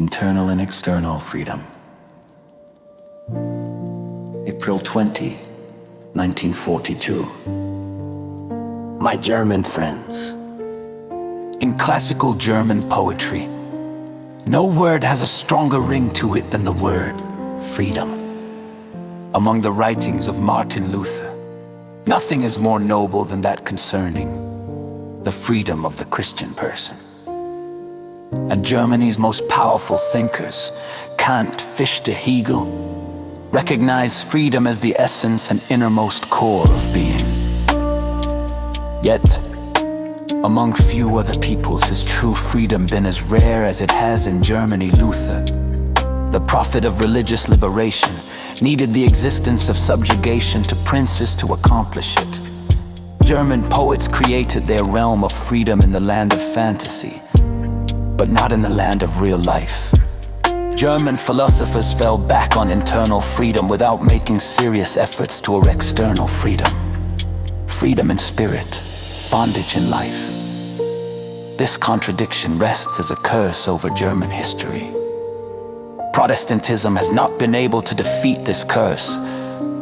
internal and external freedom. April 20, 1942. My German friends. In classical German poetry, no word has a stronger ring to it than the word freedom. Among the writings of Martin Luther, nothing is more noble than that concerning the freedom of the Christian person. And Germany's most powerful thinkers, Kant, Fichte, Hegel, recognize freedom as the essence and innermost core of being. Yet, among few other peoples has true freedom been as rare as it has in Germany. Luther, the prophet of religious liberation, needed the existence of subjugation to princes to accomplish it. German poets created their realm of freedom in the land of fantasy, but not in the land of real life. German philosophers fell back on internal freedom without making serious efforts toward external freedom. Freedom in spirit, bondage in life. This contradiction rests as a curse over German history. Protestantism has not been able to defeat this curse.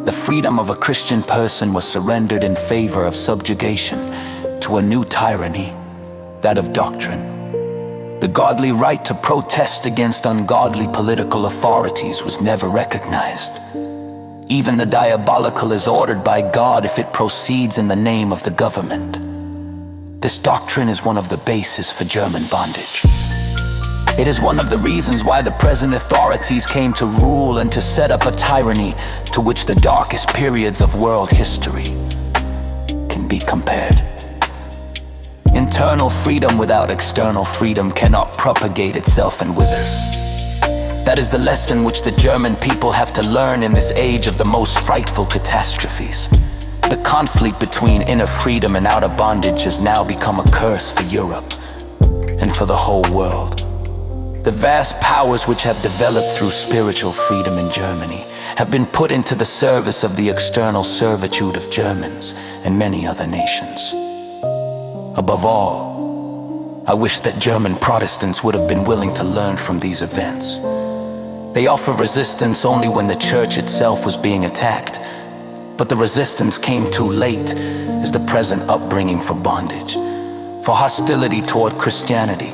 The freedom of a Christian person was surrendered in favor of subjugation to a new tyranny, that of doctrine. The godly right to protest against ungodly political authorities was never recognized. Even the diabolical is ordered by God if it proceeds in the name of the government. This doctrine is one of the bases for German bondage. It is one of the reasons why the present authorities came to rule and to set up a tyranny to which the darkest periods of world history can be compared. Internal freedom without external freedom cannot propagate itself and withers. That is the lesson which the German people have to learn in this age of the most frightful catastrophes. The conflict between inner freedom and outer bondage has now become a curse for Europe and for the whole world. The vast powers which have developed through spiritual freedom in Germany have been put into the service of the external servitude of Germans and many other nations. Above all, I wish that German Protestants would have been willing to learn from these events. They offer resistance only when the church itself was being attacked, but the resistance came too late as the present upbringing for bondage, for hostility toward Christianity.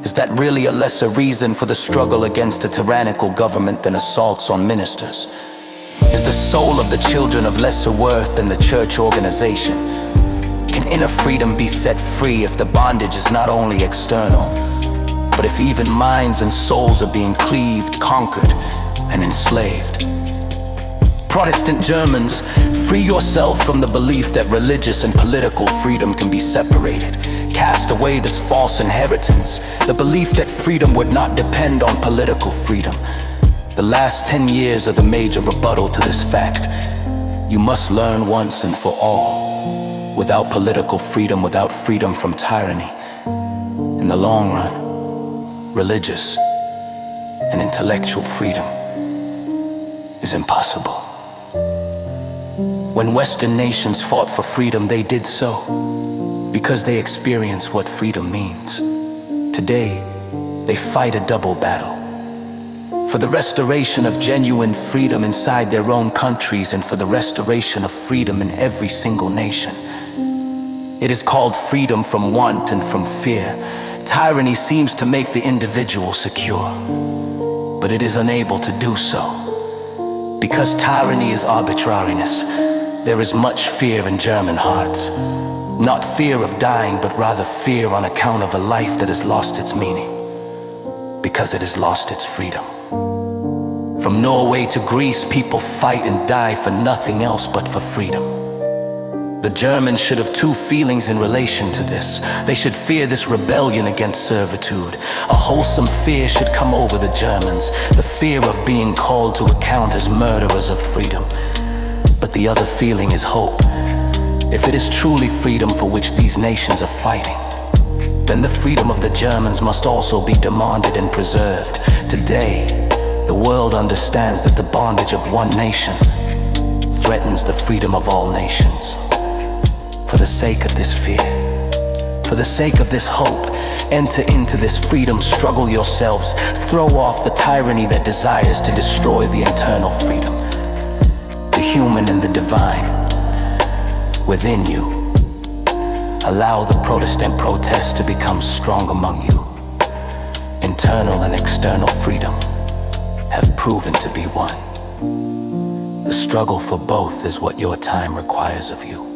Is that really a lesser reason for the struggle against a tyrannical government than assaults on ministers? Is the soul of the children of lesser worth than the church organization? Can inner freedom be set free if the bondage is not only external, but if even minds and souls are being cleaved, conquered, and enslaved? Protestant Germans, free yourself from the belief that religious and political freedom can be separated. Cast away this false inheritance, the belief that freedom would not depend on political freedom. The last 10 years are the major rebuttal to this fact. You must learn once and for all. Without political freedom, without freedom from tyranny, in the long run, religious and intellectual freedom is impossible. When Western nations fought for freedom, they did so because they experienced what freedom means. Today, they fight a double battle. For the restoration of genuine freedom inside their own countries and for the restoration of freedom in every single nation. It is called freedom from want and from fear. Tyranny seems to make the individual secure, but it is unable to do so. Because tyranny is arbitrariness, there is much fear in German hearts. Not fear of dying, but rather fear on account of a life that has lost its meaning, because it has lost its freedom. From Norway to Greece, people fight and die for nothing else but for freedom. The Germans should have two feelings in relation to this. They should fear this rebellion against servitude. A wholesome fear should come over the Germans, the fear of being called to account as murderers of freedom. But the other feeling is hope. If it is truly freedom for which these nations are fighting, then the freedom of the Germans must also be demanded and preserved. Today, the world understands that the bondage of one nation threatens the freedom of all nations. For the sake of this fear, for For the sake of this hope, enter into this freedom struggle yourselves. Throw off the tyranny that desires to destroy the internal freedom, the human and the divine within you. Allow the Protestant protest to become strong among you. Internal and external freedom have proven to be one. The struggle for both is what your time requires of you.